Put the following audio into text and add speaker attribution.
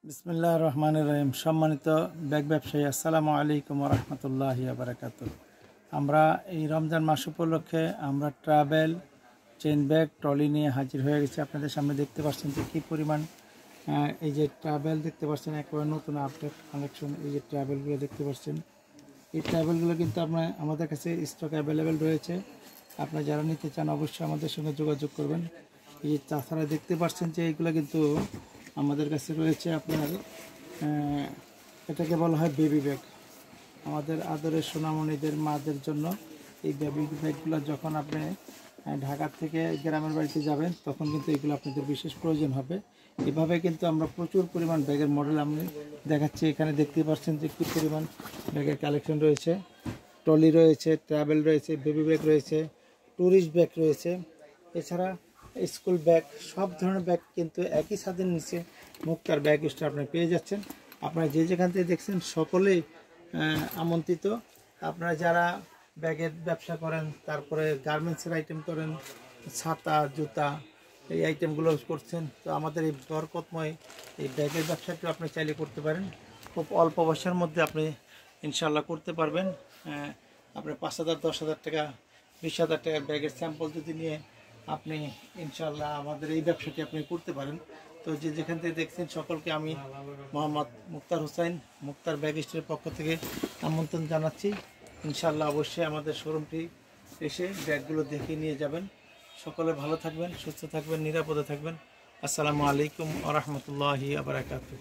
Speaker 1: বিসমিল্লাহির রহমানির রহিম। সম্মানিত ব্যাগ ব্যবসায়ী, আসসালামু আলাইকুম ওয়া রাহমাতুল্লাহি ওয়া বারাকাতুহু। আমরা এই রমজান মাস উপলক্ষে আমরা ট্রাভেল চেইন ব্যাগ ট্রলি নিয়ে হাজির হয়ে গেছি। আপনাদের সামনে দেখতে পাচ্ছেন যে কী পরিমাণ এই যে ট্রাভেল দেখতে পাচ্ছেন, একেবারে নতুন আপডেট কালেকশন। এই যে ট্রাভেলগুলো দেখতে পাচ্ছেন, এই ট্রাভেলগুলো কিন্তু আমাদের কাছে স্টক অ্যাভেলেবেল রয়েছে। আপনারা যারা নিতে চান অবশ্যই আমাদের সঙ্গে যোগাযোগ করবেন। এই যে তাছাড়া দেখতে পাচ্ছেন যে এইগুলো কিন্তু আমাদের কাছে রয়েছে আপনার এটাকে বলা হয় বেবি ব্যাগ। আমাদের আদরের সোনামণিদের মাদের জন্য এই বেবি ব্যাগগুলো যখন আপনি ঢাকা থেকে গ্রামের বাড়িতে যাবেন তখন কিন্তু এগুলো আপনাদের বিশেষ প্রয়োজন হবে। এভাবে কিন্তু আমরা প্রচুর পরিমাণ ব্যাগের মডেল আমি দেখাচ্ছি। এখানে দেখতে পাচ্ছেন যে কী পরিমাণ ব্যাগের কালেকশন রয়েছে। ট্রলি রয়েছে, ট্রাভেল রয়েছে, বেবি ব্যাগ রয়েছে, ট্যুরিস্ট ব্যাগ রয়েছে, এছাড়া স্কুল ব্যাগ, সব ধরনের ব্যাগ কিন্তু একই ছাদের নিচে মুক্তার ব্যাগ স্টোর আপনি পেয়ে যাচ্ছেন। আপনারা যে যেখান থেকে দেখছেন সকলেই আমন্ত্রিত। আপনারা যারা ব্যাগের ব্যবসা করেন, তারপরে গার্মেন্টসের আইটেম করেন, ছাতা জুতা এই আইটেমগুলো করছেন, তো আমাদের এই বরকতময় এই ব্যাগের ব্যবসাটিও আপনি চাইলে করতে পারেন। খুব অল্প পয়সার মধ্যে আপনি ইনশাল্লাহ করতে পারবেন। আপনার 5,000, 10,000 টাকা, 20,000 টাকার ব্যাগের স্যাম্পল যদি নিয়ে আপনি ইনশাল্লাহ আমাদের এই ব্যবসাটি আপনি করতে পারেন। তো যে যেখান থেকে দেখছেন সকলকে আমি মোহাম্মদ মুক্তার হোসাইন, মুক্তার ব্যাগ স্টোরের পক্ষ থেকে আমন্ত্রণ জানাচ্ছি। ইনশাল্লাহ অবশ্যই আমাদের শোরুমটি এসে ব্যাগগুলো দেখে নিয়ে যাবেন। সকলে ভালো থাকবেন, সুস্থ থাকবেন, নিরাপদে থাকবেন। আসসালামু আলাইকুম ওয়া রাহমাতুল্লাহি ওয়া বারাকাতুহু।